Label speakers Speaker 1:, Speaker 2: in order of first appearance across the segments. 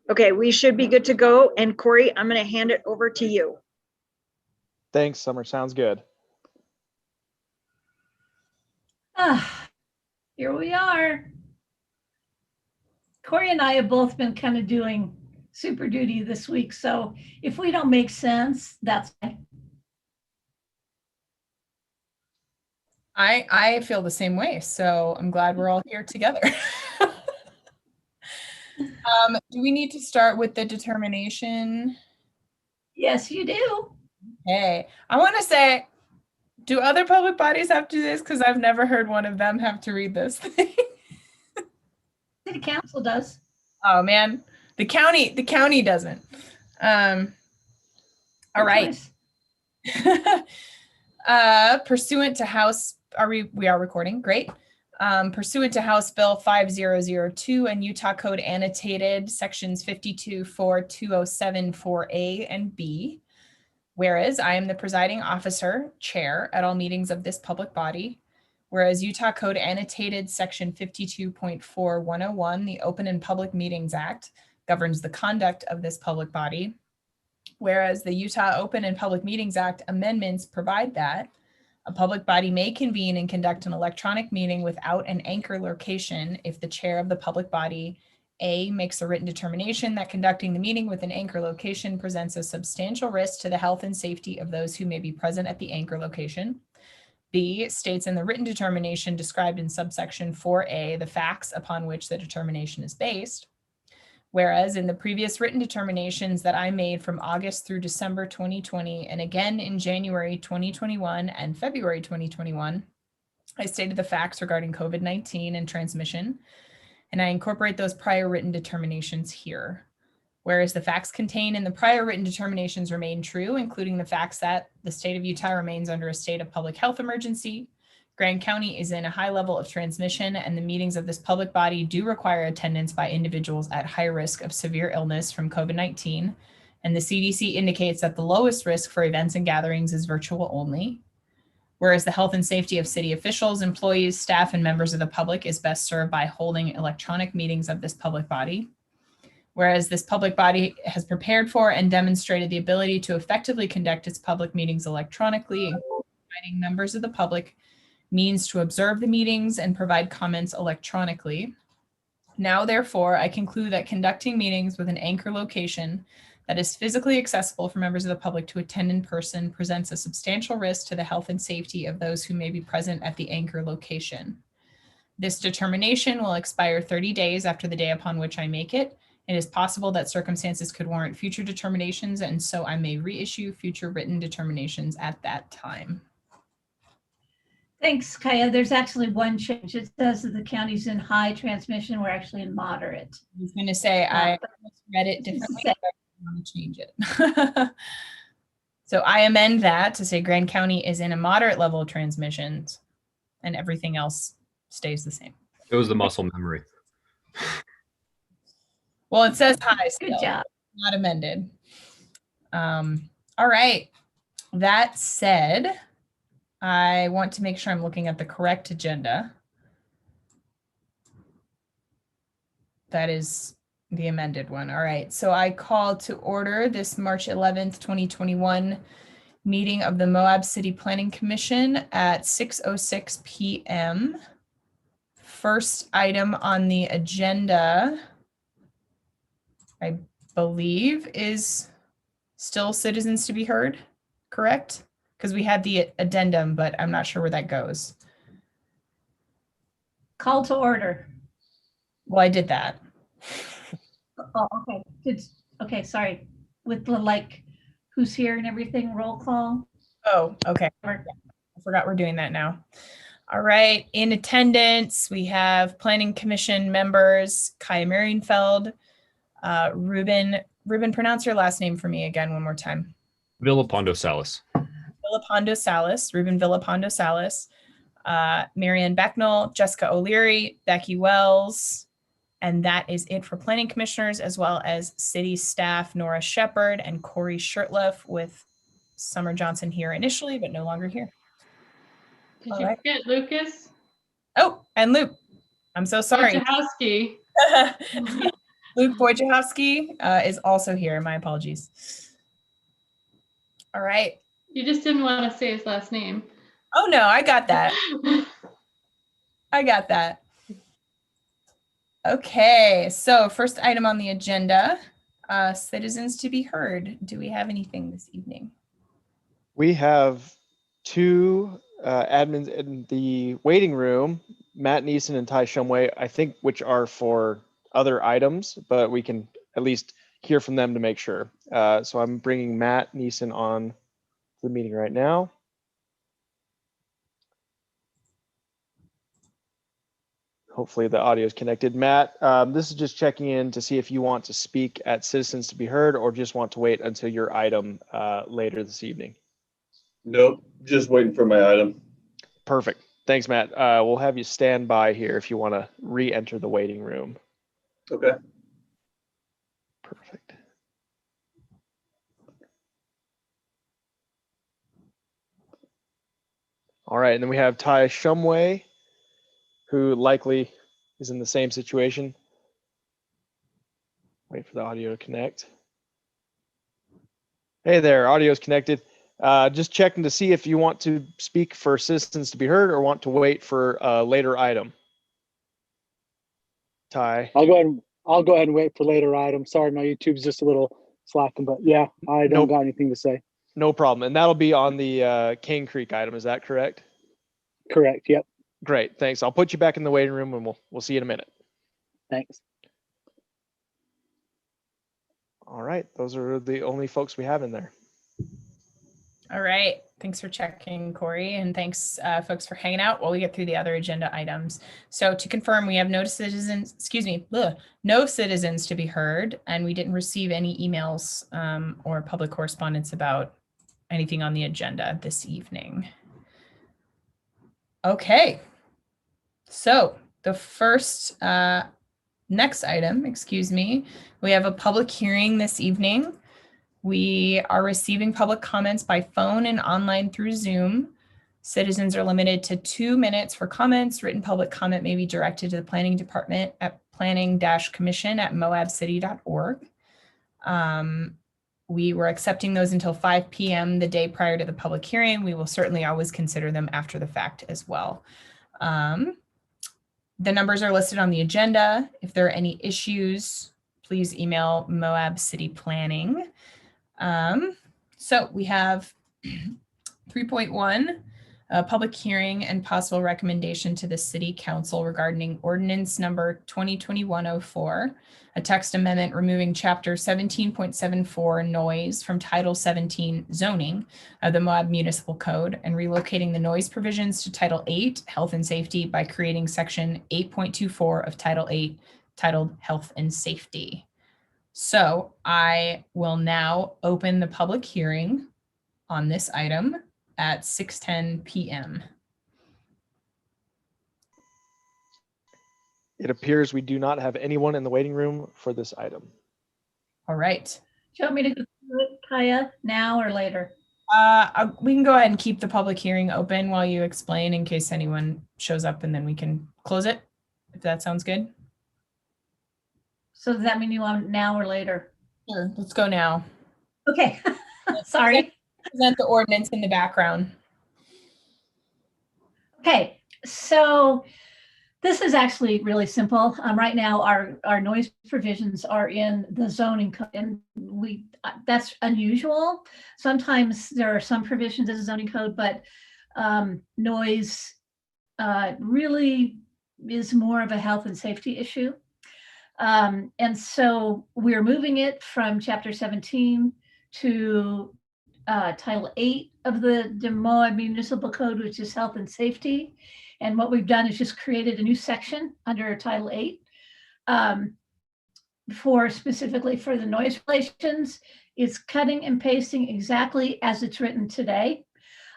Speaker 1: Okay, we should be good to go. And Corey, I'm going to hand it over to you.
Speaker 2: Thanks, Summer. Sounds good.
Speaker 3: Here we are. Corey and I have both been kind of doing super duty this week. So if we don't make sense, that's fine.
Speaker 4: I feel the same way. So I'm glad we're all here together. Do we need to start with the determination?
Speaker 3: Yes, you do.
Speaker 4: Okay. I want to say, do other public bodies have to do this? Because I've never heard one of them have to read this thing.
Speaker 3: City council does.
Speaker 4: Oh man, the county doesn't. All right. Pursuant to House, we are recording, great. Pursuant to House Bill 5002 and Utah Code annotated sections 52.4.207.4A and B. Whereas I am the presiding officer, chair at all meetings of this public body. Whereas Utah Code annotated section 52.4101, the Open and Public Meetings Act, governs the conduct of this public body. Whereas the Utah Open and Public Meetings Act amendments provide that a public body may convene and conduct an electronic meeting without an anchor location if the chair of the public body, A, makes a written determination that conducting the meeting with an anchor location presents a substantial risk to the health and safety of those who may be present at the anchor location. B, states in the written determination described in subsection 4A the facts upon which the determination is based. Whereas in the previous written determinations that I made from August through December 2020, and again in January 2021 and February 2021, I stated the facts regarding COVID-19 and transmission, and I incorporate those prior written determinations here. Whereas the facts contained in the prior written determinations remain true, including the facts that the state of Utah remains under a state of public health emergency, Grand County is in a high level of transmission, and the meetings of this public body do require attendance by individuals at high risk of severe illness from COVID-19. And the CDC indicates that the lowest risk for events and gatherings is virtual only. Whereas the health and safety of city officials, employees, staff, and members of the public is best served by holding electronic meetings of this public body. Whereas this public body has prepared for and demonstrated the ability to effectively conduct its public meetings electronically, inviting members of the public means to observe the meetings and provide comments electronically. Now, therefore, I conclude that conducting meetings with an anchor location that is physically accessible for members of the public to attend in person presents a substantial risk to the health and safety of those who may be present at the anchor location. This determination will expire 30 days after the day upon which I make it. It is possible that circumstances could warrant future determinations, and so I may reissue future written determinations at that time.
Speaker 3: Thanks, Kaya. There's actually one change. It says that the county's in high transmission. We're actually in moderate.
Speaker 4: I was going to say, I read it differently, but I want to change it. So I amend that to say Grand County is in a moderate level of transmissions and everything else stays the same.
Speaker 5: It was the muscle memory.
Speaker 4: Well, it says high still,
Speaker 3: Good job.
Speaker 4: not amended. All right. That said, I want to make sure I'm looking at the correct agenda. That is the amended one. All right. So I call to order this March 11th, 2021 meeting of the Moab City Planning Commission at 6:06 p.m. First item on the agenda, I believe, is still citizens to be heard, correct? Because we had the addendum, but I'm not sure where that goes.
Speaker 3: Call to order.
Speaker 4: Well, I did that.
Speaker 3: Oh, okay. Okay, sorry. With the who's here and everything, roll call.
Speaker 4: Oh, okay. I forgot we're doing that now. All right. In attendance, we have Planning Commission members, Kaya Marienfeld, Ruben, pronounce your last name for me again one more time.
Speaker 5: Villapando Salas.
Speaker 4: Villapando Salas, Ruben Villapando Salas, Marianne Becknell, Jessica O'Leary, Becky Wells, and that is it for planning commissioners, as well as city staff, Nora Shepard and Corey Shirtliff, with Summer Johnson here initially, but no longer here.
Speaker 6: Did you forget Lucas?
Speaker 4: Oh, and Luke. I'm so sorry.
Speaker 6: Wojciechowski.
Speaker 4: Luke Wojciechowski is also here. My apologies. All right.
Speaker 6: You just didn't want to say his last name.
Speaker 4: Oh, no, I got that. I got that. Okay, so first item on the agenda, citizens to be heard. Do we have anything this evening?
Speaker 2: We have two admins in the waiting room, Matt Neeson and Ty Shumway, I think, which are for other items, but we can at least hear from them to make sure. So I'm bringing Matt Neeson on the meeting right now. Hopefully the audio is connected. Matt, this is just checking in to see if you want to speak at Citizens to be Heard or just want to wait until your item later this evening.
Speaker 7: Nope, just waiting for my item.
Speaker 2: Perfect. Thanks, Matt. We'll have you stand by here if you want to re-enter the waiting room.
Speaker 7: Okay.
Speaker 2: Perfect. All right, and then we have Ty Shumway, who likely is in the same situation. Wait for the audio to connect. Hey there, audio is connected. Just checking to see if you want to speak for Citizens to be Heard or want to wait for a later item. Ty.
Speaker 8: I'll go ahead and wait for later items. Sorry, my YouTube's just a little slacking, but yeah, I don't got anything to say.
Speaker 2: No problem. And that'll be on the Cane Creek item. Is that correct?
Speaker 8: Correct. Yep.
Speaker 2: Great. Thanks. I'll put you back in the waiting room and we'll see you in a minute.
Speaker 8: Thanks.
Speaker 2: All right. Those are the only folks we have in there.
Speaker 4: All right. Thanks for checking, Corey. And thanks, folks, for hanging out while we get through the other agenda items. So to confirm, we have no citizens to be heard, and we didn't receive any emails or public correspondence about anything on the agenda this evening. Okay. So the first next item, we have a public hearing this evening. We are receiving public comments by phone and online through Zoom. Citizens are limited to 2 minutes for comments. Written public comment may be directed to the planning department at planning-commission@moabcity.org. We were accepting those until 5 p.m. the day prior to the public hearing. We will certainly always consider them after the fact as well. The numbers are listed on the agenda. If there are any issues, please email Moab City Planning. So we have 3.1, public hearing and possible recommendation to the City Council regarding ordinance number 2021-04, a text amendment removing chapter 17.74 noise from title 17 zoning of the Moab Municipal Code and relocating the noise provisions to title 8 health and safety by creating section 8.24 of title 8 titled health and safety. So I will now open the public hearing on this item at 6:10 p.m.
Speaker 2: It appears we do not have anyone in the waiting room for this item.
Speaker 4: All right.
Speaker 3: Do you want me to go through it, Kaya, now or later?
Speaker 4: We can go ahead and keep the public hearing open while you explain in case anyone shows up, and then we can close it, if that sounds good.
Speaker 3: So does that mean you want now or later?
Speaker 4: Sure, let's go now.
Speaker 3: Okay, sorry.
Speaker 4: Present the ordinance in the background.
Speaker 3: Okay, so this is actually really simple. Right now, our noise provisions are in the zoning code, and that's unusual. Sometimes there are some provisions in the zoning code, but noise really is more of a health and safety issue. And so we're moving it from chapter 17 to title 8 of the Moab Municipal Code, which is health and safety. And what we've done is just created a new section under title 8 specifically for the noise regulations. It's cutting and pasting exactly as it's written today.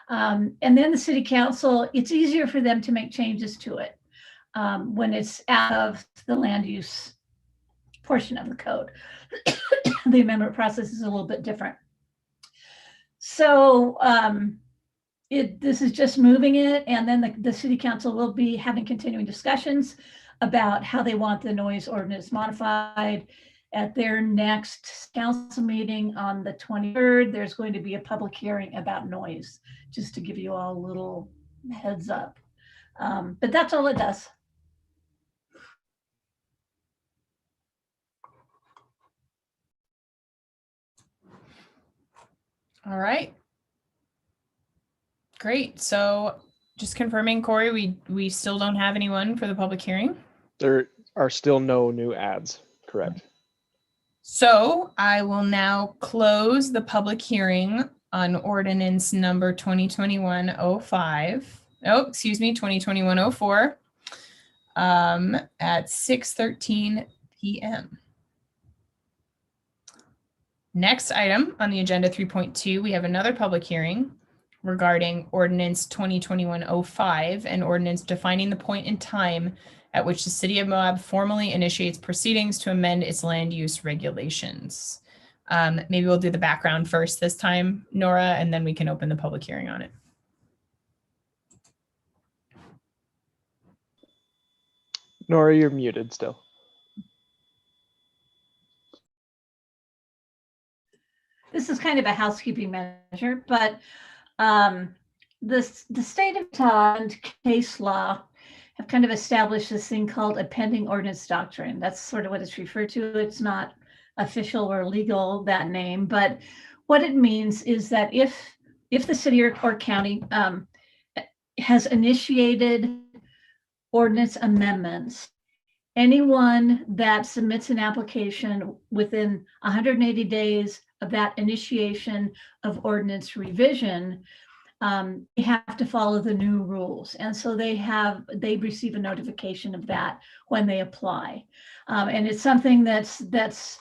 Speaker 3: And then the city council, it's easier for them to make changes to it when it's out of the land use portion of the code. The amendment process is a little bit different. So this is just moving it, and then the city council will be having continuing discussions about how they want the noise ordinance modified. at their next council meeting on the 23rd, there's going to be a public hearing about noise, just to give you all a little heads up. But that's all it does.
Speaker 4: All right. Great. So just confirming, Corey, we still don't have anyone for the public hearing.
Speaker 2: There are still no new ads, correct?
Speaker 4: So I will now close the public hearing on ordinance number 2021-05. Oh, excuse me, 2021-04 at 6:13 p.m. Next item on the agenda 3.2, we have another public hearing regarding ordinance 2021-05, an ordinance defining the point in time at which the city of Moab formally initiates proceedings to amend its land use regulations. Maybe we'll do the background first this time, Nora, and then we can open the public hearing on it.
Speaker 2: Nora, you're muted still.
Speaker 3: This is kind of a housekeeping measure, but the state of Utah and case law have kind of established this thing called a pending ordinance doctrine. That's sort of what it's referred to. It's not official or legal, that name, but what it means is that if the city or county has initiated ordinance amendments, anyone that submits an application within 180 days of that initiation of ordinance revision, they have to follow the new rules. And so they receive a notification of that when they apply. And it's something that's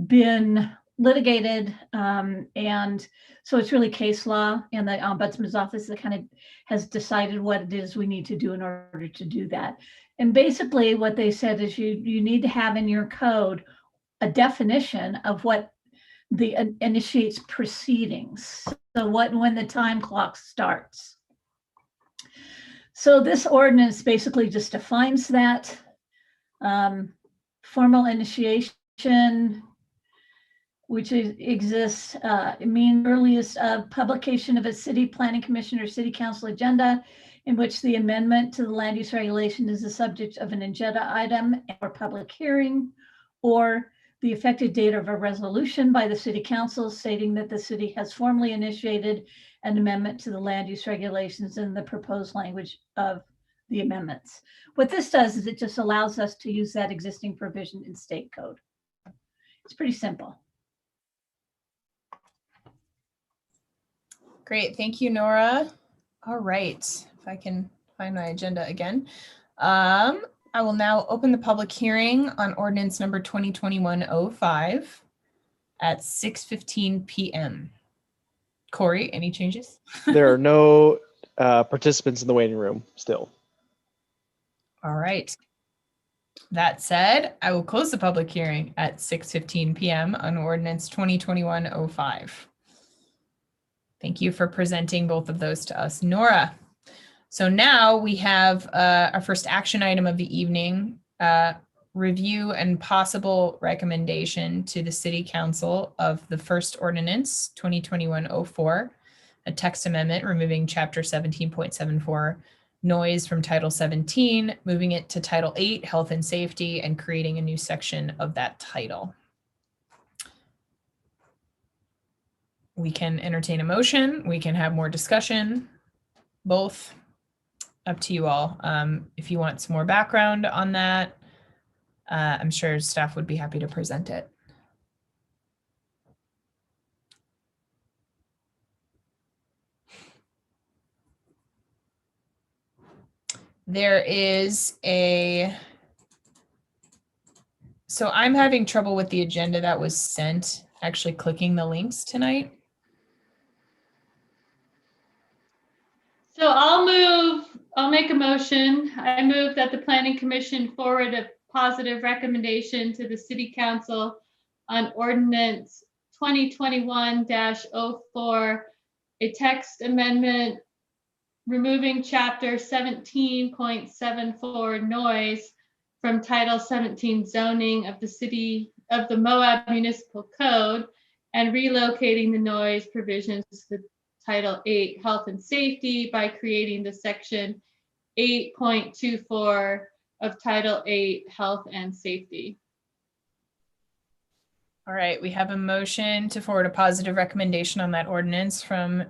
Speaker 3: been litigated. And so it's really case law, and the ombudsman's office that kind of has decided what it is we need to do in order to do that. And basically what they said is you need to have in your code a definition of what the initiates proceedings. So when the time clock starts. So this ordinance basically just defines that formal initiation, which exists, it means earliest publication of a city planning commission or city council agenda in which the amendment to the land use regulation is the subject of an agenda item or public hearing, or the effective date of a resolution by the city council stating that the city has formally initiated an amendment to the land use regulations in the proposed language of the amendments. What this does is it just allows us to use that existing provision in state code. It's pretty simple.
Speaker 4: Great, thank you, Nora. All right, if I can find my agenda again. I will now open the public hearing on ordinance number 2021-05 at 6:15 p.m. Corey, any changes?
Speaker 2: There are no participants in the waiting room still.
Speaker 4: All right. That said, I will close the public hearing at 6:15 p.m. on ordinance 2021-05. Thank you for presenting both of those to us, Nora. So now we have our first action item of the evening, review and possible recommendation to the City Council of the first ordinance 2021-04, a text amendment removing chapter 17.74 noise from title 17, moving it to title 8, health and safety, and creating a new section of that title. We can entertain a motion, we can have more discussion, both. Up to you all. If you want some more background on that, I'm sure staff would be happy to present it. There is so I'm having trouble with the agenda that was sent, actually clicking the links tonight.
Speaker 6: So I'll make a motion. I move that the Planning Commission forward a positive recommendation to the City Council on ordinance 2021-04, a text amendment removing chapter 17.74 noise from title 17 zoning of the city of the Moab Municipal Code and relocating the noise provisions to Title 8 Health and Safety by creating the section 8.24 of Title 8 Health and Safety.
Speaker 4: All right, we have a motion to forward a positive recommendation on that ordinance from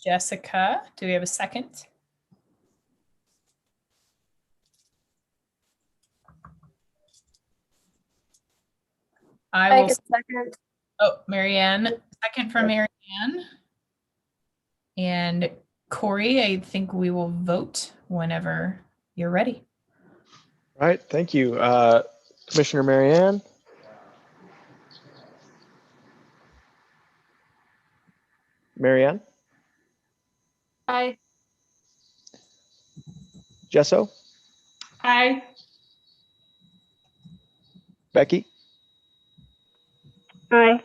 Speaker 4: Jessica. Do we have a second? I will.
Speaker 9: Second.
Speaker 4: Oh, Marianne, second from Marianne. And Corey, I think we will vote whenever you're ready.
Speaker 2: All right, thank you. Commissioner Marianne? Marianne?
Speaker 9: Aye.
Speaker 2: Jesso?
Speaker 6: Aye.
Speaker 2: Becky?
Speaker 1: Aye.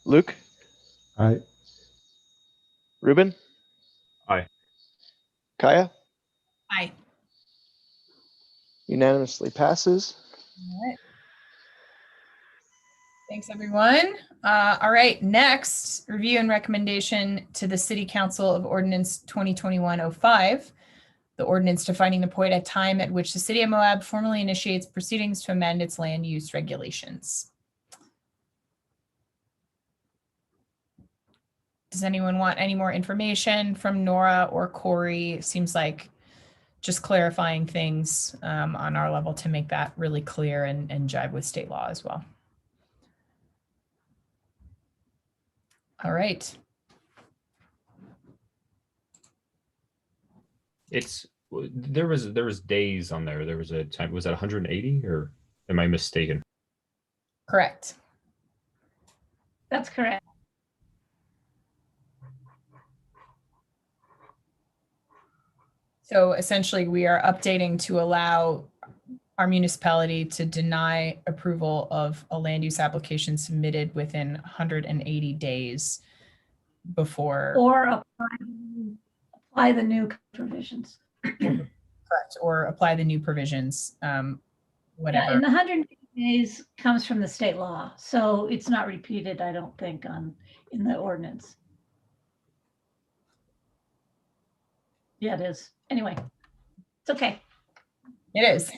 Speaker 2: Luke?
Speaker 10: Aye.
Speaker 2: Ruben?
Speaker 5: Aye.
Speaker 2: Kaya?
Speaker 4: Aye.
Speaker 2: Unanimously passes.
Speaker 4: All right. Thanks, everyone. All right, next, review and recommendation to the City Council of Ordinance 2021-05, the ordinance defining the point at time at which the City of Moab formally initiates proceedings to amend its land use regulations. Does anyone want any more information from Nora or Corey? Seems like just clarifying things on our level to make that really clear and jive with state law as well. All right.
Speaker 5: There was days on there. There was a time, was that 180 or am I mistaken?
Speaker 4: Correct.
Speaker 3: That's correct.
Speaker 4: So essentially we are updating to allow our municipality to deny approval of a land use application submitted within 180 days before.
Speaker 3: Or apply the new provisions.
Speaker 4: Correct, or apply the new provisions, whatever.
Speaker 3: Yeah, and the 180 days comes from the state law, so it's not repeated, I don't think, in the ordinance. Yeah, it is. Anyway, it's okay.
Speaker 4: It is.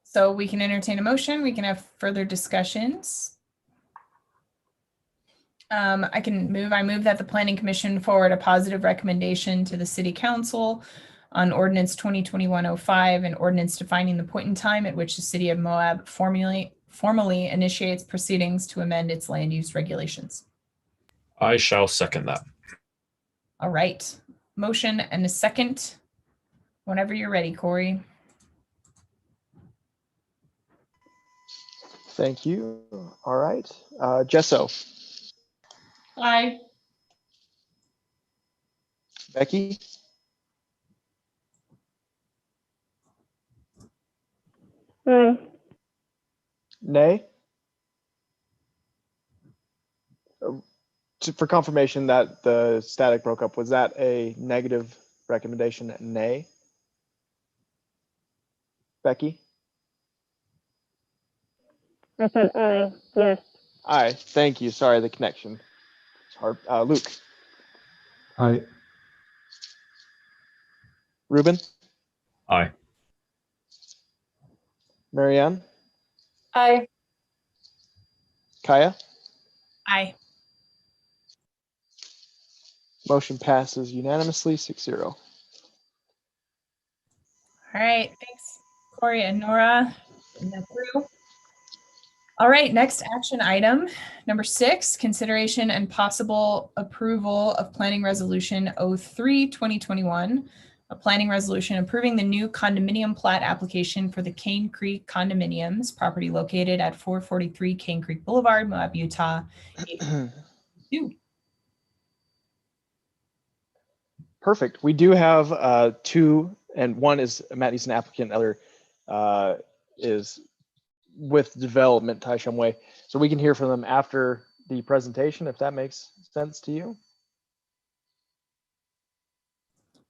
Speaker 4: So we can entertain a motion. We can have further discussions. I move that the Planning Commission forward a positive recommendation to the City Council on Ordinance 2021-05, an ordinance defining the point in time at which the City of Moab formally initiates proceedings to amend its land use regulations.
Speaker 5: I shall second that.
Speaker 4: All right. Motion and a second. Whenever you're ready, Corey.
Speaker 2: Thank you. All right. Jesso?
Speaker 6: Aye.
Speaker 2: Becky?
Speaker 1: Aye.
Speaker 2: Nay? For confirmation that the static broke up, was that a negative recommendation? Nay? Becky?
Speaker 1: I said aye. Yes.
Speaker 2: Aye. Thank you. Sorry, the connection. It's hard. Luke?
Speaker 10: Aye.
Speaker 2: Ruben?
Speaker 5: Aye.
Speaker 2: Marianne?
Speaker 9: Aye.
Speaker 2: Kaya?
Speaker 4: Aye.
Speaker 2: Motion passes unanimously 6-0.
Speaker 4: All right. Thanks, Corey and Nora. Getting that through. All right, next action item, number 6, consideration and possible approval of Planning Resolution 03-2021, a planning resolution approving the new condominium plat application for the Cane Creek condominiums, property located at 443 Cane Creek Boulevard, Moab, Utah. 822.
Speaker 2: Perfect. We do have 2, and one is Matt Neeson applicant, the other is with development, Tai Shumway. So we can hear from them after the presentation, if that makes sense to you.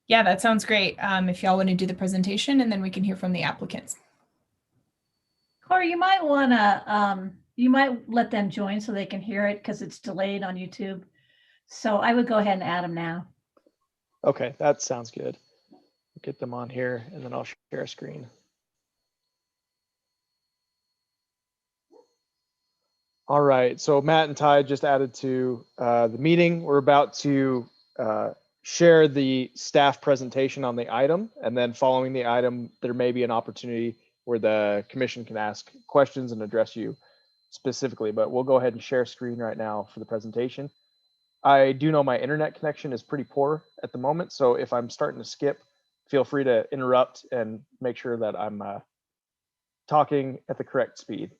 Speaker 4: Yeah, that sounds great. If y'all want to do the presentation and then we can hear from the applicants.
Speaker 3: Corey, you might want to, you might let them join so they can hear it because it's delayed on YouTube. So I would go ahead and add them now.
Speaker 2: Okay, that sounds good. Get them on here and then I'll share a screen. All right, so Matt and Ty just added to the meeting. We're about to share the staff presentation on the item, and then following the item, there may be an opportunity where the commission can ask questions and address you specifically, but we'll go ahead and share screen right now for the presentation. I do know my internet connection is pretty poor at the moment, so if I'm starting to skip, feel free to interrupt and make sure that I'm talking at the correct speed.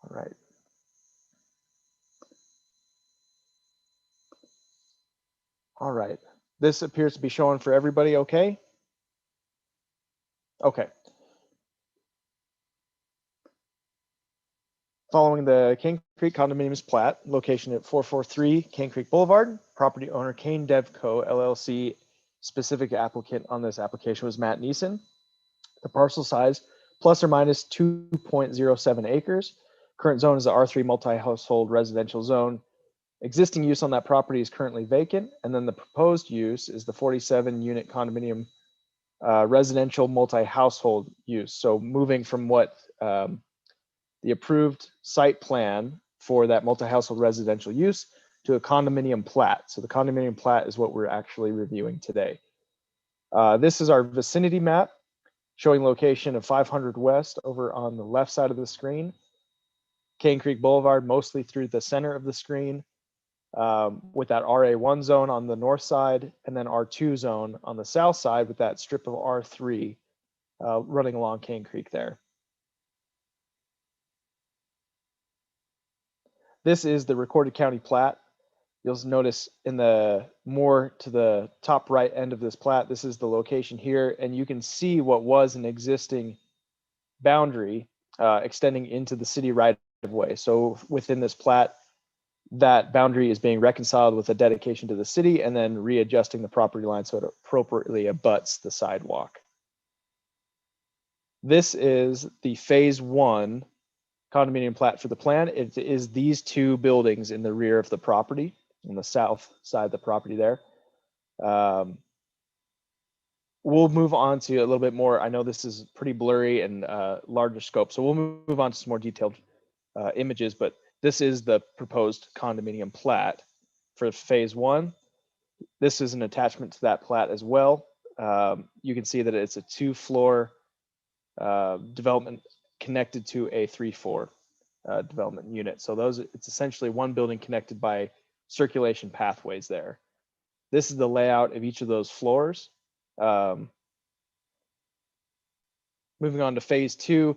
Speaker 2: All right. All right. This appears to be showing for everybody okay? Okay. Following the Cane Creek Condominiums plat, location at 443 Cane Creek Boulevard, property owner Kane Devco LLC, specific applicant on this application was Matt Neeson. The parcel size plus or minus 2.07 acres. Current zone is the R3 multi-household residential zone. Existing use on that property is currently vacant, and then the proposed use is the 47 unit condominium residential multi-household use. So moving from what the approved site plan for that multi-household residential use to a condominium plat. So the condominium plat is what we're actually reviewing today. This is our vicinity map showing location of 500 West over on the left side of the screen. Cane Creek Boulevard mostly through the center of the screen, with that RA1 zone on the north side and then R2 zone on the south side with that strip of R3 running along Cane Creek there. This is the recorded county plat. You'll notice in the more to the top right end of this plat, this is the location here, and you can see what was an existing boundary extending into the city right of way. So within this plat, that boundary is being reconciled with a dedication to the city and then readjusting the property line so it appropriately abuts the sidewalk. This is the phase 1 condominium plat for the plan. It is these two buildings in the rear of the property on the south side of the property there. We'll move on to a little bit more. I know this is pretty blurry and larger scope, so we'll move on to some more detailed images, but this is the proposed condominium plat for phase 1. This is an attachment to that plat as well. You can see that it's a 2-floor development connected to a 3-floor development unit. So it's essentially one building connected by circulation pathways there. This is the layout of each of those floors. Moving on to phase 2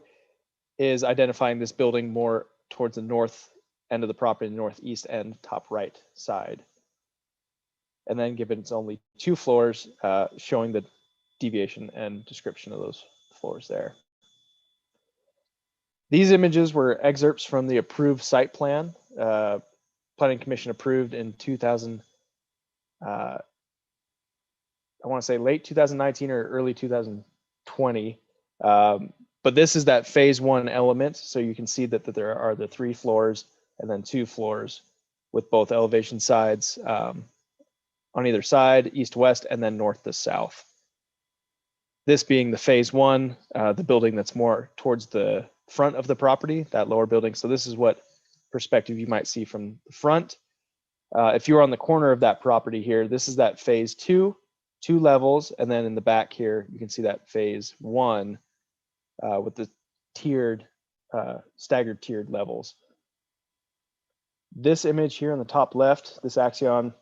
Speaker 2: is identifying this building more towards the north end of the property, the northeast end, top right side. And then given it's only 2 floors, showing the deviation and description of those floors there. These images were excerpts from the approved site plan. Planning Commission approved in 2000, I want to say late 2019 or early 2020. But this is that phase 1 element. So you can see that there are the 3 floors and then 2 floors with both elevation sides on either side, east-west, and then north to south. This being the phase 1, the building that's more towards the front of the property, that lower building. So this is what perspective you might see from the front. If you're on the corner of that property here, this is that phase 2, 2 levels, and then in the back here, you can see that phase 1 with the tiered, staggered tiered levels. This image here on the top left, this axion,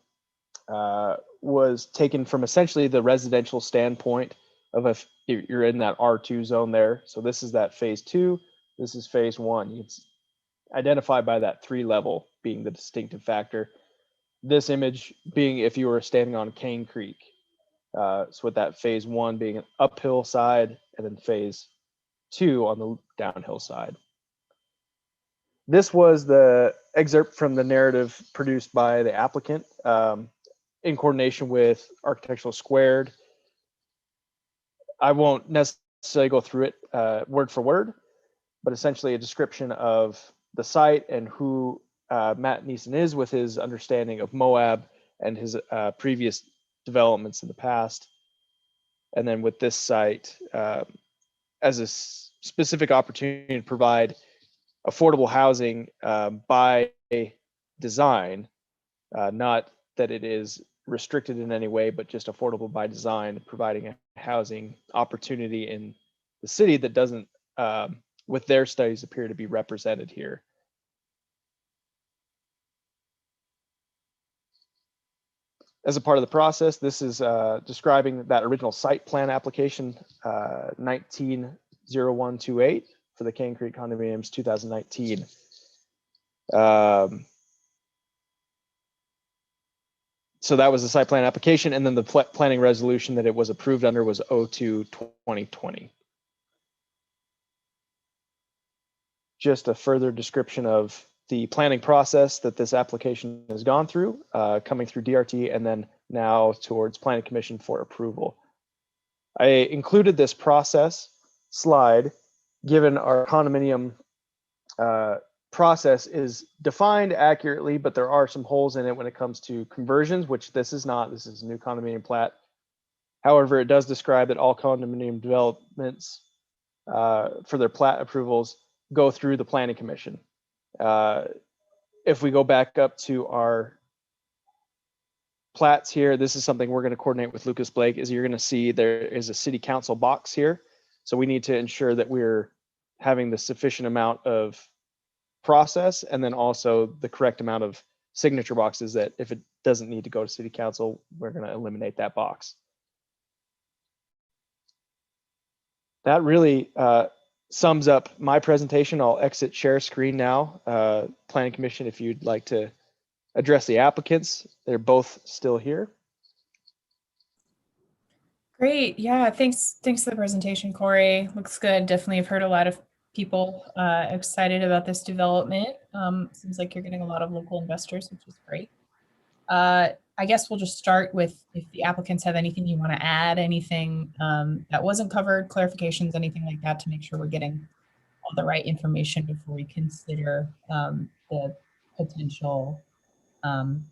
Speaker 2: was taken from essentially the residential standpoint of if you're in that R2 zone there. So this is that phase 2, this is phase 1. It's identified by that 3 level being the distinctive factor. This image being if you were standing on Cane Creek. So with that phase 1 being an uphill side and then phase 2 on the downhill side. This was the excerpt from the narrative produced by the applicant in coordination with Architectural Squared. I won't necessarily go through it word for word, but essentially a description of the site and who Matt Neeson is with his understanding of Moab and his previous developments in the past. And then with this site as a specific opportunity to provide affordable housing by design, not that it is restricted in any way, but just affordable by design, providing a housing opportunity in the city that doesn't, with their studies, appear to be represented here. As a part of the process, this is describing that original site plan application 190128 for the Cane Creek condominiums 2019. So that was the site plan application, and then the planning resolution that it was approved under was 02-2020. Just a further description of the planning process that this application has gone through, coming through DRT and then now towards Planning Commission for approval. I included this process slide given our condominium process is defined accurately, but there are some holes in it when it comes to conversions, which this is not. This is a new condominium plat. However, it does describe that all condominium developments for their plat approvals go through the Planning Commission. If we go back up to our plats here, this is something we're going to coordinate with Lucas Blake. Is you're going to see there is a city council box here. So we need to ensure that we're having the sufficient amount of process and then also the correct amount of signature boxes that if it doesn't need to go to city council, we're going to eliminate that box. That really sums up my presentation. I'll exit share screen now. Planning Commission, if you'd like to address the applicants, they're both still here.
Speaker 4: Great. Yeah, thanks for the presentation, Corey. Looks good. Definitely have heard a lot of people excited about this development. Seems like you're getting a lot of local investors, which is great. I guess we'll just start with if the applicants have anything you want to add, anything that wasn't covered, clarifications, anything like that, to make sure we're getting all the right information before we consider the potential.
Speaker 6: Can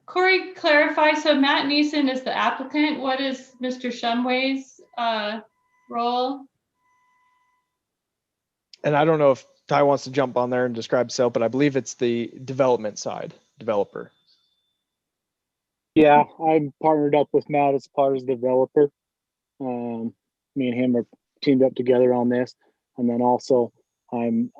Speaker 6: Corey clarify? So Matt Neeson is the applicant. What is Mr. Shumway's role?
Speaker 2: And I don't know if Ty wants to jump on there and describe himself, but I believe it's the development side, developer.
Speaker 8: Yeah, I'm partnered up with Matt as part of the developer. Me and him are teamed up together on this. And then also I'm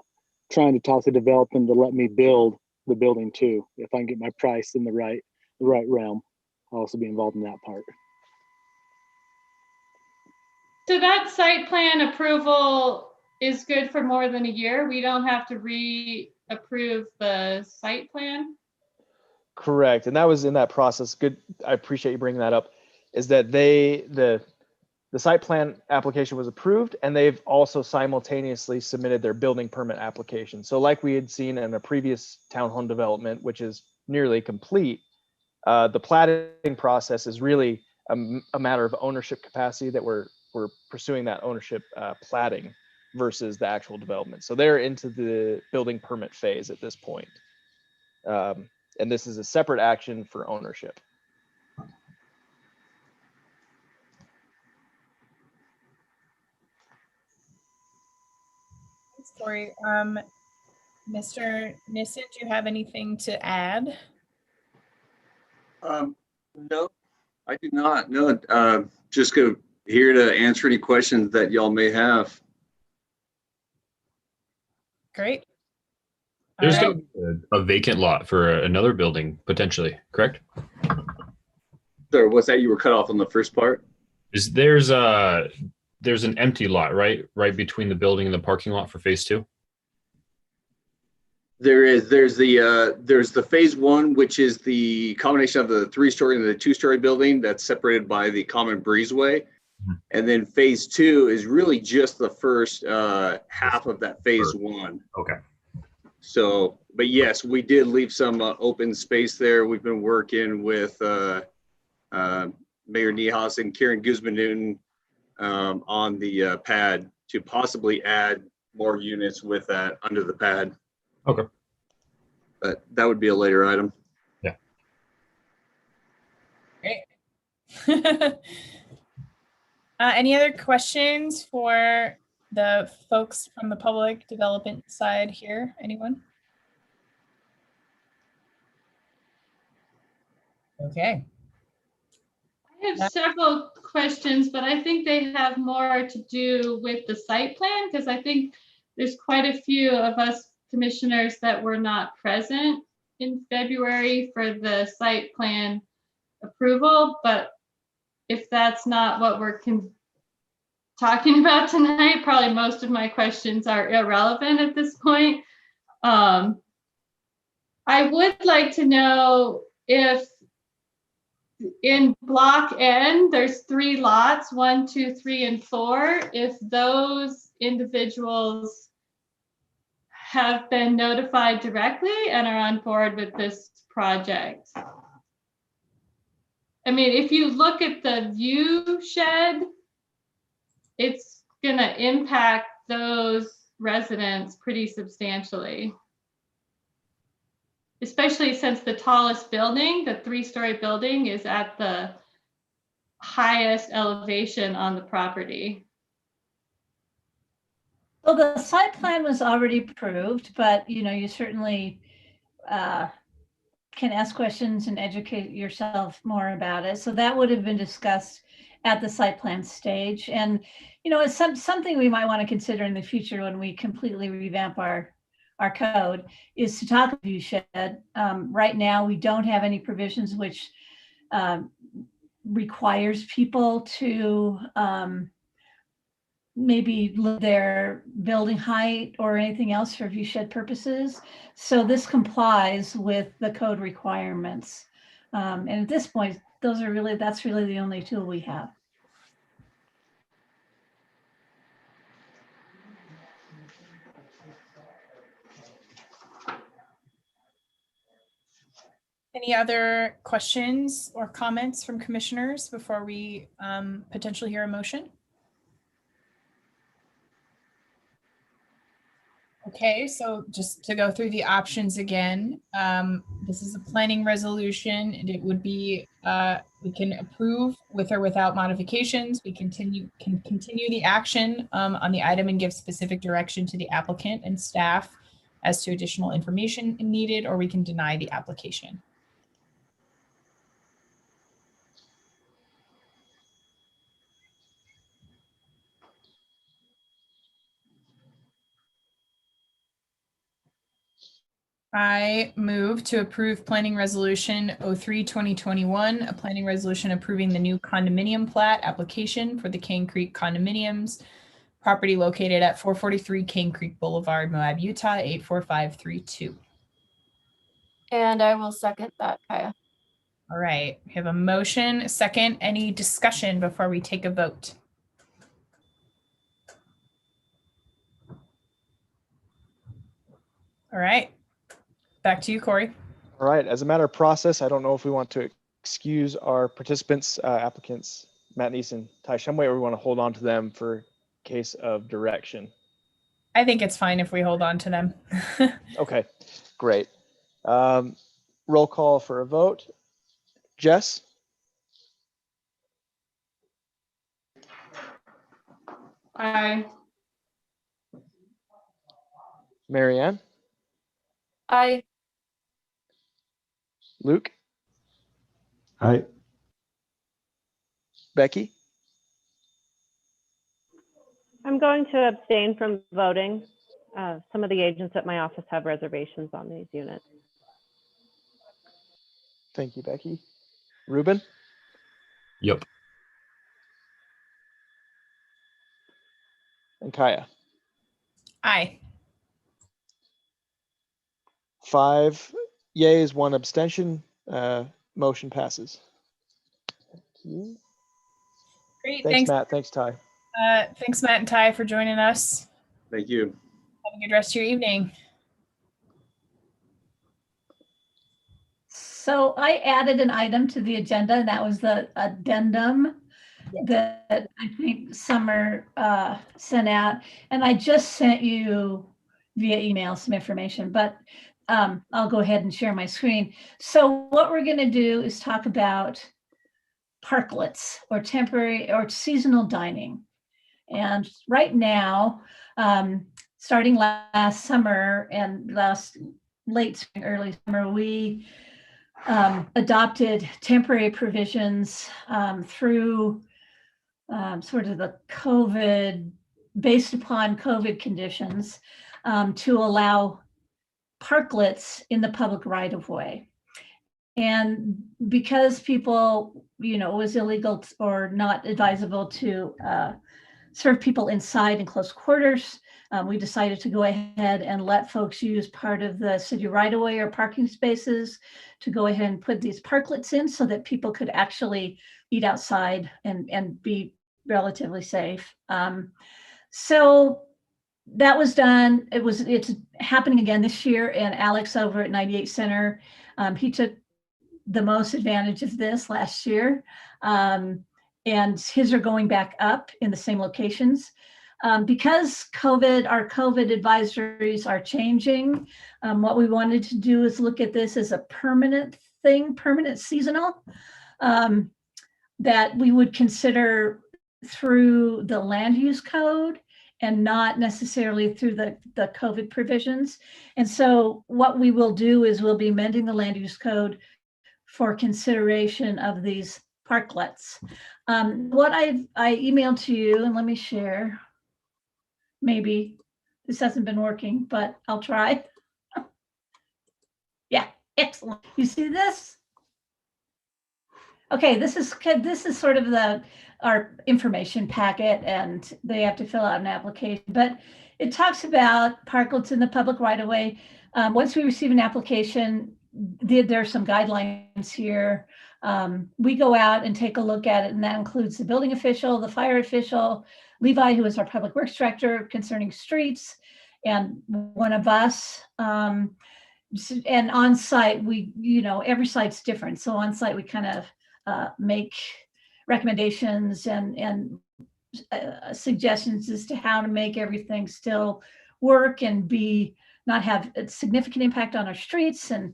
Speaker 8: trying to talk to development to let me build the building too. If I can get my price in the right realm, I'll also be involved in that part.
Speaker 6: So that site plan approval is good for more than a year. We don't have to re-approve the site plan.
Speaker 2: Correct. And that was in that process. Good. I appreciate you bringing that up. Is that the site plan application was approved and they've also simultaneously submitted their building permit application. So like we had seen in a previous townhome development, which is nearly complete, the platting process is really a matter of ownership capacity that we're pursuing that ownership platting versus the actual development. So they're into the building permit phase at this point. And this is a separate action for ownership.
Speaker 4: Thanks, Corey. Mr. Nissen, do you have anything to add?
Speaker 11: No, I do not. No, just here to answer any questions that y'all may have.
Speaker 4: Great.
Speaker 5: There's going to be a vacant lot for another building, potentially, correct?
Speaker 11: Sorry, what's that? You were cut off on the first part?
Speaker 5: There's an empty lot, right between the building and the parking lot for phase 2?
Speaker 11: There's the phase 1, which is the combination of the 3-story and the 2-story building that's separated by the common breezeway.
Speaker 5: Mhm.
Speaker 11: And then phase 2 is really just the first half of that phase 1.
Speaker 5: Okay.
Speaker 11: So, but yes, we did leave some open space there. We've been working with Mayor Niehaus and Karen Guzman-Newton on the pad to possibly add more units with that under the pad.
Speaker 5: Okay.
Speaker 11: But that would be a later item.
Speaker 4: Great. Any other questions for the folks from the public development side here? Anyone? Okay.
Speaker 6: I have several questions, but I think they have more to do with the site plan, because I think there's quite a few of us commissioners that were not present in February for the site plan approval. But if that's not what we're talking about tonight, probably most of my questions are irrelevant at this point. I would like to know if in block N, there's 3 lots, 1, 2, 3, and 4. If those individuals have been notified directly and are on board with this project. I mean, if you look at the view shed, it's gonna impact those residents pretty substantially. Especially since the tallest building, the 3-story building, is at the highest elevation on the property.
Speaker 3: Well, the site plan was already approved, but you certainly can ask questions and educate yourself more about it. So that would have been discussed at the site plan stage. And, it's something we might want to consider in the future when we completely revamp our code, is to talk about view shed. Right now, we don't have any provisions which requires people to maybe their building height or anything else for view shed purposes. So this complies with the code requirements. And at this point, that's really the only tool we have.
Speaker 4: Any other questions or comments from commissioners before we potentially hear a motion? Okay, so just to go through the options again, this is a planning resolution, and it would be we can approve with or without modifications. We can continue the action on the item and give specific direction to the applicant and staff as to additional information needed, or we can deny the application. I move to approve planning resolution 03-2021, a planning resolution approving the new condominium plat application for the Cane Creek condominiums, property located at 443 Cane Creek Boulevard, Moab, Utah, 84532.
Speaker 9: And I will second that, Kaya.
Speaker 4: All right, we have a motion, a second. Any discussion before we take a vote? All right, back to you, Corey.
Speaker 2: All right, as a matter of process, I don't know if we want to excuse our participants, applicants, Matt Neeson, Ty Shumway, or we want to hold on to them for case of direction.
Speaker 4: I think it's fine if we hold on to them.
Speaker 2: Okay, great. Roll call for a vote. Jess?
Speaker 6: Aye.
Speaker 2: Marianne?
Speaker 9: Aye.
Speaker 2: Luke?
Speaker 10: Aye.
Speaker 2: Becky?
Speaker 12: I'm going to abstain from voting. Some of the agents at my office have reservations on these units.
Speaker 2: Thank you, Becky. Ruben?
Speaker 5: Yep.
Speaker 2: And Kaya?
Speaker 4: Aye.
Speaker 2: 5 yeas, 1 abstention. Motion passes. Thank you.
Speaker 4: Great.
Speaker 2: Thanks, Matt. Thanks, Ty.
Speaker 4: Thanks, Matt and Ty, for joining us.
Speaker 11: Thank you.
Speaker 4: Have a good rest of your evening.
Speaker 3: So I added an item to the agenda, and that was the addendum that I think Summer sent out. And I just sent you via email some information, but I'll go ahead and share my screen. So what we're going to do is talk about parklets or temporary or seasonal dining. And right now, starting last summer and late spring, early summer, we adopted temporary provisions through sort of the COVID, based upon COVID conditions, to allow parklets in the public right of way. And because people, it was illegal or not advisable to serve people inside in close quarters, we decided to go ahead and let folks use part of the city right of way or parking spaces to go ahead and put these parklets in so that people could actually eat outside and be relatively safe. So that was done. It's happening again this year. And Alex over at 98 Center, he took the most advantage of this last year. And his are going back up in the same locations. Because our COVID advisories are changing, what we wanted to do is look at this as a permanent thing, permanent seasonal, that we would consider through the land use code and not necessarily through the COVID provisions. And so what we will do is we'll be amending the land use code for consideration of these parklets. What I emailed to you, and let me share. Maybe this hasn't been working, but I'll try. Yeah, excellent. You see this? Okay, this is sort of our information packet, and they have to fill out an application. But it talks about parklets in the public right of way. Once we receive an application, there are some guidelines here. We go out and take a look at it, and that includes the building official, the fire official, Levi, who is our public works director concerning streets, and one of us. And on site, every site's different. So on site, we kind of make recommendations and suggestions as to how to make everything still work and not have a significant impact on our streets, and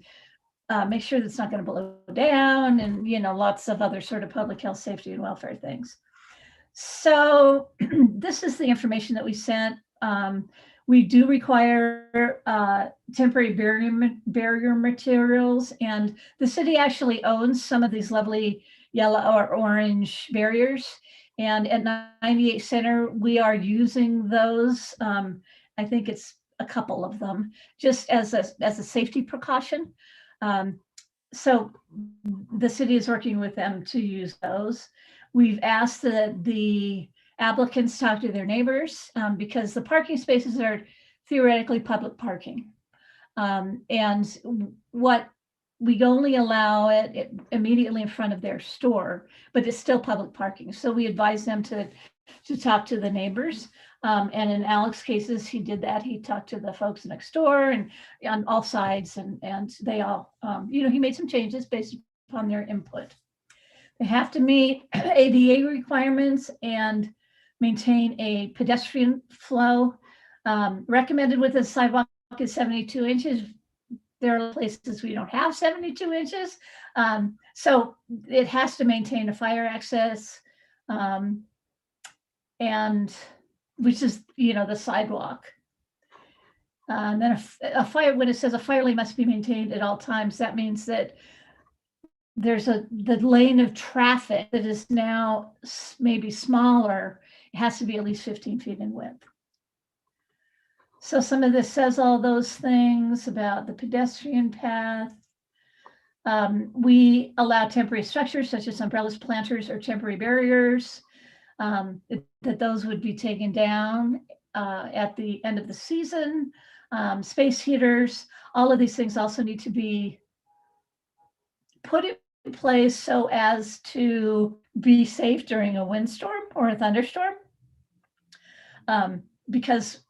Speaker 3: make sure that it's not going to blow down, and lots of other sort of public health, safety, and welfare things. So this is the information that we sent. We do require temporary barrier materials, and the city actually owns some of these lovely yellow or orange barriers. And at 98 Center, we are using those. I think it's a couple of them, just as a safety precaution. So the city is working with them to use those. We've asked that the applicants talk to their neighbors because the parking spaces are theoretically public parking. And what we only allow it immediately in front of their store, but it's still public parking. So we advise them to talk to the neighbors. And in Alex's cases, he did that. He talked to the folks next door and on all sides, and they all, he made some changes based upon their input. They have to meet ADA requirements and maintain a pedestrian flow. Recommended with a sidewalk is 72 inches. There are places we don't have 72 inches. So it has to maintain a fire access, and which is, the sidewalk. And then when it says a fire lane must be maintained at all times, that means that there's the lane of traffic that is now maybe smaller. It has to be at least 15 feet in width. So some of this says all those things about the pedestrian path. We allow temporary structures such as umbrellas, planters, or temporary barriers, that those would be taken down at the end of the season. Space heaters, all of these things also need to be put in place so as to be safe during a windstorm. or a thunderstorm. Because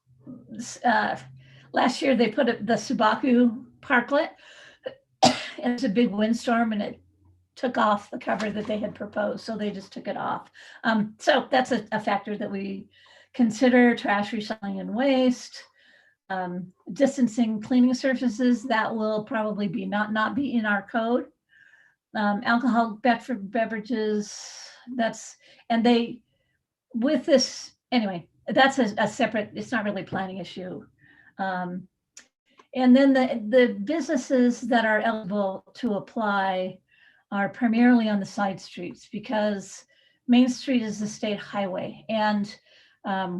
Speaker 3: last year they put the Subaku parklet and it's a big windstorm and it took off the cover that they had proposed. So they just took it off. So that's a factor that we consider. Trash, recycling, and waste. Distancing cleaning surfaces, that will probably be not be in our code. Alcohol beverages, and they, with this, anyway, that's a separate, it's not really a planning issue. And then the businesses that are eligible to apply are primarily on the side streets, because Main Street is a state highway, and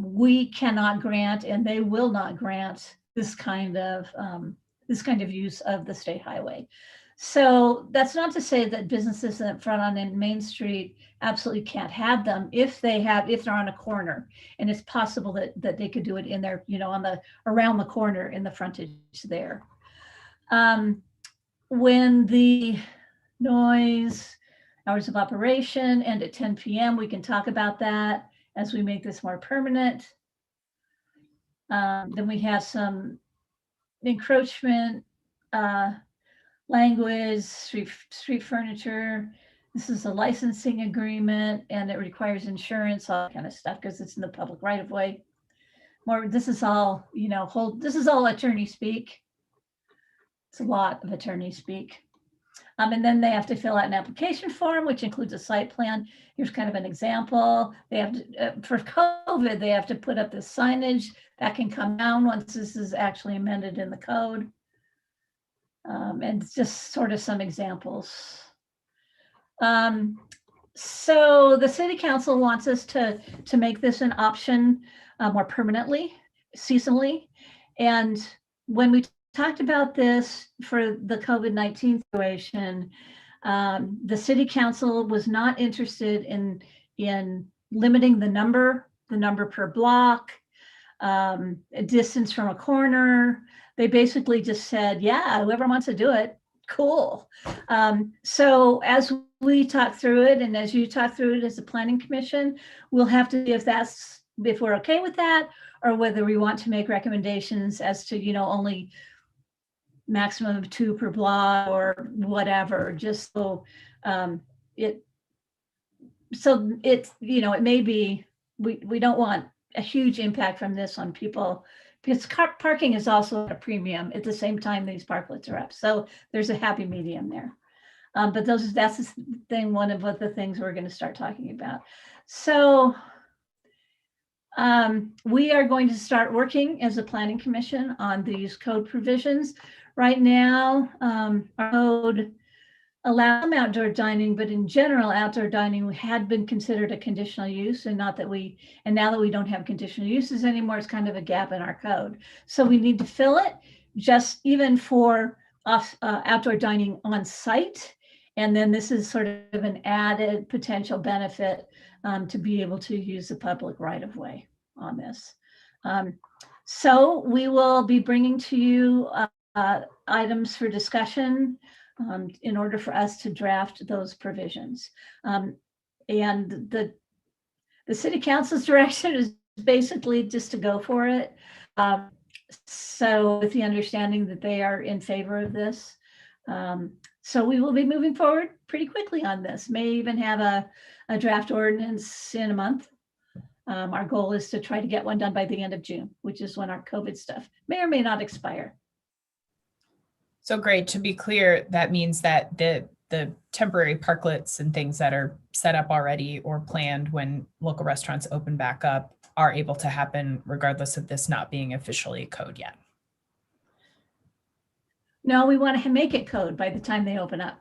Speaker 3: we cannot grant, and they will not grant, this kind of use of the state highway. So that's not to say that businesses in front on Main Street absolutely can't have them if they're on a corner, and it's possible that they could do it in their, around the corner in the frontage there. When the noise hours of operation end at 10 p.m., we can talk about that as we make this more permanent. Then we have some encroachment language, street furniture. This is a licensing agreement and it requires insurance, all that kind of stuff, because it's in the public right of way. This is all, this is all attorney speak. It's a lot of attorney speak. And then they have to fill out an application form, which includes a site plan. Here's kind of an example. They have to, for COVID, they have to put up this signage that can come down once this is actually amended in the code. And just sort of some examples. So the city council wants us to make this an option more permanently, seasonally. And when we talked about this for the COVID-19 situation, the city council was not interested in limiting the number per block, distance from a corner. They basically just said, yeah, whoever wants to do it, cool. So as we talk through it, and as you talk through it as a planning commission, we'll have to see if we're okay with that, or whether we want to make recommendations as to, only maximum of 2 per block or whatever, just so it may be, we don't want a huge impact from this on people, because parking is also at a premium at the same time these parklets are up. So there's a happy medium there. But that's the thing, one of the things we're going to start talking about. So we are going to start working as a planning commission on these code provisions. Right now, our code allows some outdoor dining, but in general, outdoor dining had been considered a conditional use, and now that we don't have conditional uses anymore, it's kind of a gap in our code. So we need to fill it, just even for outdoor dining on site. And then this is sort of an added potential benefit to be able to use the public right of way on this. So we will be bringing to you items for discussion in order for us to draft those provisions. And the city council's direction is basically just to go for it. So with the understanding that they are in favor of this. So we will be moving forward pretty quickly on this. May even have a draft ordinance in a month. Our goal is to try to get one done by the end of June, which is when our COVID stuff may or may not expire.
Speaker 4: So great. To be clear, that means that the temporary parklets and things that are set up already or planned when local restaurants open back up are able to happen regardless of this not being officially code yet.
Speaker 3: No, we want to make it code by the time they open up.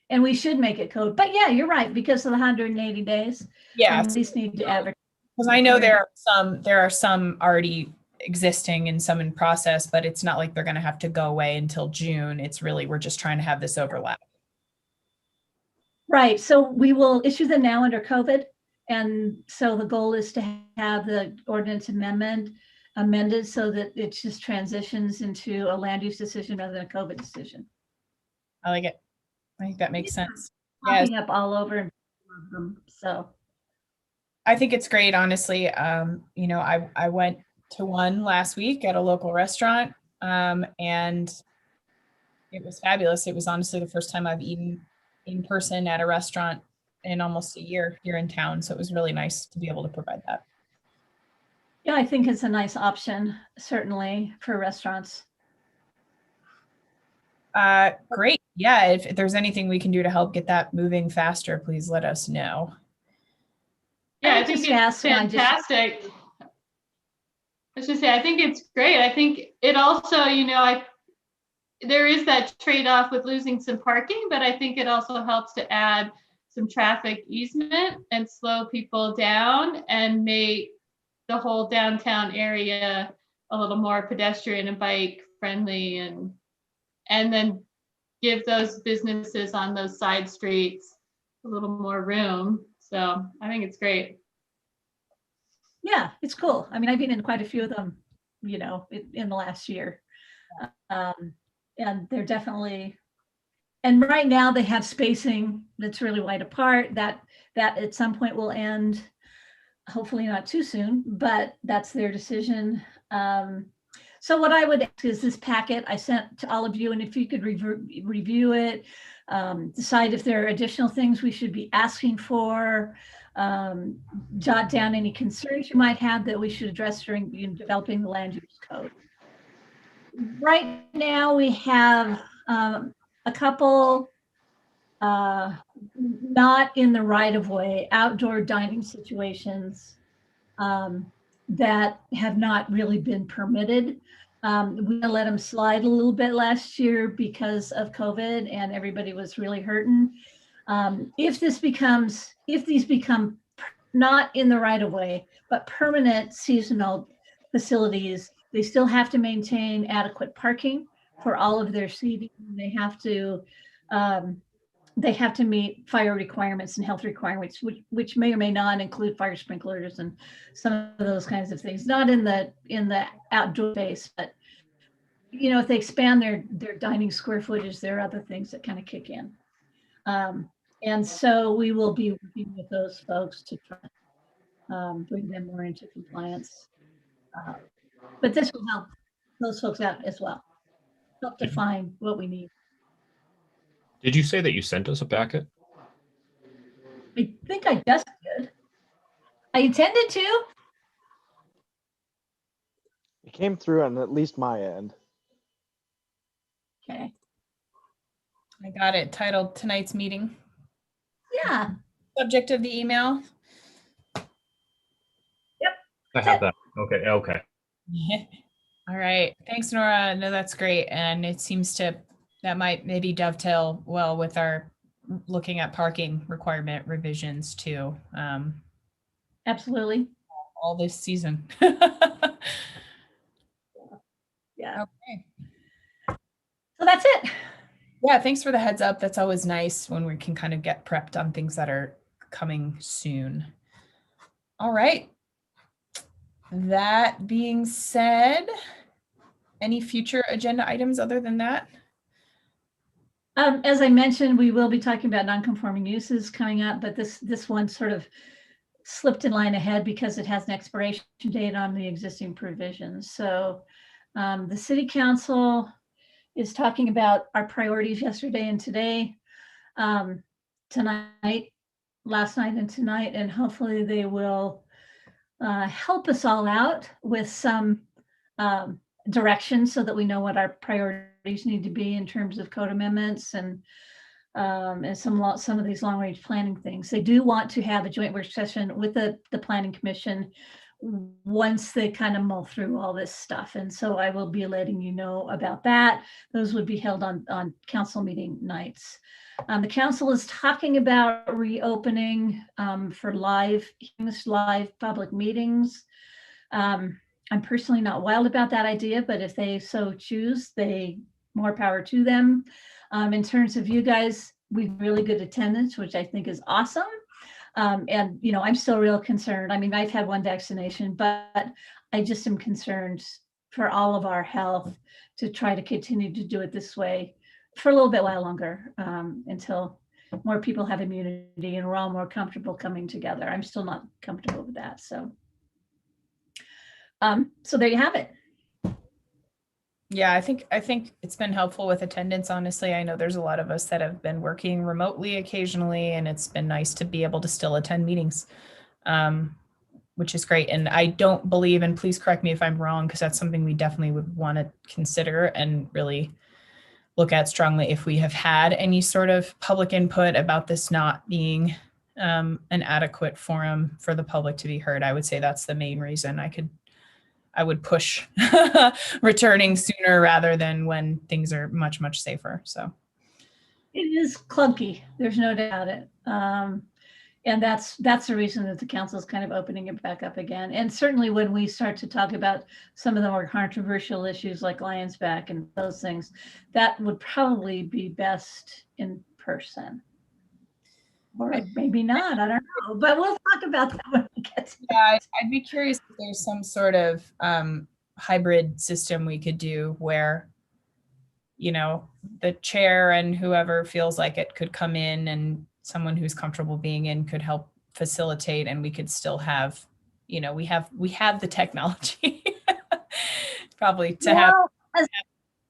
Speaker 3: And we should make it code. But yeah, you're right, because of the 180 days.
Speaker 4: Yeah.
Speaker 3: At least need to advertise.
Speaker 4: Because I know there are some already existing and some in process, but it's not like they're going to have to go away until June. It's really, we're just trying to have this overlap.
Speaker 3: Right. So we will issue them now under COVID. And so the goal is to have the ordinance amended so that it just transitions into a land use decision rather than a COVID decision.
Speaker 4: I like it. I think that makes sense.
Speaker 3: Popping up all over them. So
Speaker 4: I think it's great, honestly. You know, I went to one last week at a local restaurant, and it was fabulous. It was honestly the first time I've eaten in person at a restaurant in almost a year here in town. So it was really nice to be able to provide that.
Speaker 3: Yeah, I think it's a nice option, certainly for restaurants.
Speaker 4: Great. Yeah, if there's anything we can do to help get that moving faster, please let us know.
Speaker 6: Yeah,
Speaker 3: I
Speaker 6: I think
Speaker 3: just
Speaker 6: it's
Speaker 3: asked when I just-
Speaker 6: fantastic. I should say, I think it's great. I think it also, you know, there is that trade-off with losing some parking, but I think it also helps to add some traffic easement and slow people down and make the whole downtown area a little more pedestrian and bike friendly, and then give those businesses on those side streets a little more room. So I think it's great.
Speaker 3: Yeah, it's cool. I mean, I've been in quite a few of them, you know, in the last year. And they're definitely, and right now they have spacing that's really wide apart. That at some point will end, hopefully not too soon, but that's their decision. So what I would ask is this packet I sent to all of you, and if you could review it, decide if there are additional things we should be asking for, jot down any concerns you might have that we should address during developing the land use code. Right now we have a couple not in the right of way outdoor dining situations that have not really been permitted. We let them slide a little bit last year because of COVID and everybody was really hurting. If these become not in the right of way, but permanent seasonal facilities, they still have to maintain adequate parking for all of their seating. They have to meet fire requirements and health requirements, which may or may not include fire sprinklers and some of those kinds of things. Not in the outdoor space, but you know, if they expand their dining square footage, there are other things that kind of kick in. And so we will be working with those folks to try bring them more into compliance. But this will help those folks out as well. Help define what we need.
Speaker 5: Did you say that you sent us a packet?
Speaker 3: I think I just did. I intended to.
Speaker 2: It came through on at least my end.
Speaker 3: Okay.
Speaker 4: I got it titled tonight's meeting.
Speaker 3: Yeah.
Speaker 4: Subject of the email.
Speaker 3: Yep.
Speaker 5: I have that. Okay. Okay.
Speaker 4: All right. Thanks, Nora. No, that's great. And it seems that might maybe dovetail well with our looking at parking requirement revisions too.
Speaker 3: Absolutely.
Speaker 4: All this season.
Speaker 3: Yeah.
Speaker 4: Okay.
Speaker 3: So that's it.
Speaker 4: Yeah, thanks for the heads up. That's always nice when we can kind of get prepped on things that are coming soon. All right. That being said, any future agenda items other than that?
Speaker 3: As I mentioned, we will be talking about non-conforming uses coming up, but this one sort of slipped in line ahead because it has an expiration date on the existing provisions. So the city council is talking about our priorities yesterday and today, tonight, last night and tonight, and hopefully they will help us all out with some direction so that we know what our priorities need to be in terms of code amendments and some of these long range planning things. They do want to have a joint work session with the planning commission once they kind of mull through all this stuff. And so I will be letting you know about that. Those would be held on council meeting nights. The council is talking about reopening for live public meetings. I'm personally not wild about that idea, but if they so choose, more power to them. In terms of you guys, we've really good attendance, which I think is awesome. And, you know, I'm still real concerned. I mean, I've had one vaccination, but I just am concerned for all of our health to try to continue to do it this way for a little bit while longer until more people have immunity and we're all more comfortable coming together. I'm still not comfortable with that. So there you have it.
Speaker 4: Yeah, I think it's been helpful with attendance. Honestly, I know there's a lot of us that have been working remotely occasionally, and it's been nice to be able to still attend meetings, which is great. And I don't believe, and please correct me if I'm wrong, because that's something we definitely would want to consider and really look at strongly, if we have had any sort of public input about this not being an adequate forum for the public to be heard. I would say that's the main reason I would push returning sooner rather than when things are much, much safer. So
Speaker 3: it is clunky. There's no doubt it. And that's the reason that the council is kind of opening it back up again. And certainly when we start to talk about some of the more controversial issues like Lions Back and those things, that would probably be best in person. Or maybe not, I don't know, but we'll talk about that when we get to
Speaker 4: yeah, I'd be curious if there's some sort of hybrid system we could do where, you know, the chair and whoever feels like it could come in, and someone who's comfortable being in could help facilitate, and we could still have, you know, we have the technology probably to have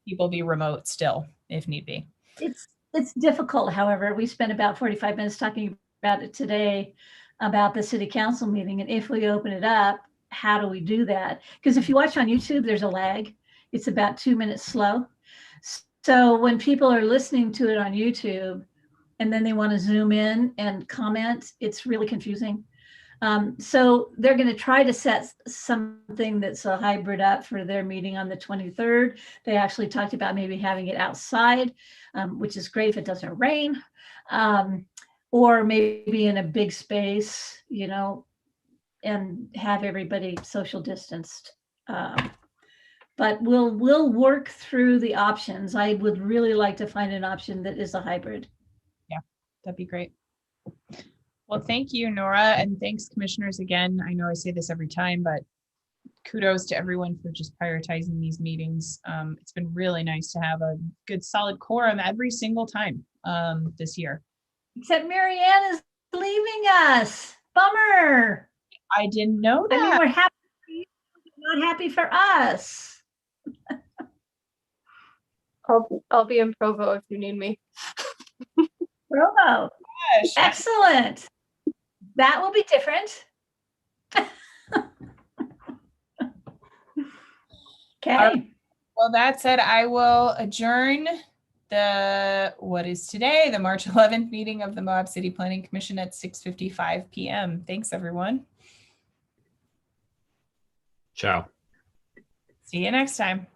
Speaker 4: people be remote still if need be.
Speaker 3: It's difficult, however. We spent about 45 minutes talking about it today, about the city council meeting. And if we open it up, how do we do that? Because if you watch on YouTube, there's a lag. It's about 2 minutes slow. So when people are listening to it on YouTube and then they want to zoom in and comment, it's really confusing. So they're going to try to set something that's a hybrid up for their meeting on the 23rd. They actually talked about maybe having it outside, which is great if it doesn't rain, or maybe in a big space, you know, and have everybody social distanced. But we'll work through the options. I would really like to find an option that is a hybrid.
Speaker 4: Yeah, that'd be great. Well, thank you, Nora, and thanks, commissioners, again. I know I say this every time, but kudos to everyone for just prioritizing these meetings. It's been really nice to have a good, solid quorum every single time this year.
Speaker 3: Except Marianne is leaving us. Bummer.
Speaker 4: I didn't know that.
Speaker 3: I mean, we're happy for you, but not happy for us.
Speaker 9: I'll be in Provo if you need me.
Speaker 3: Provo.
Speaker 4: Gosh.
Speaker 3: Excellent. That will be different. Okay.
Speaker 4: Well, that said, I will adjourn what is today, the March 11th meeting of the Moab City Planning Commission at 6:55 p.m. Thanks, everyone.
Speaker 5: Ciao.
Speaker 4: See you next time.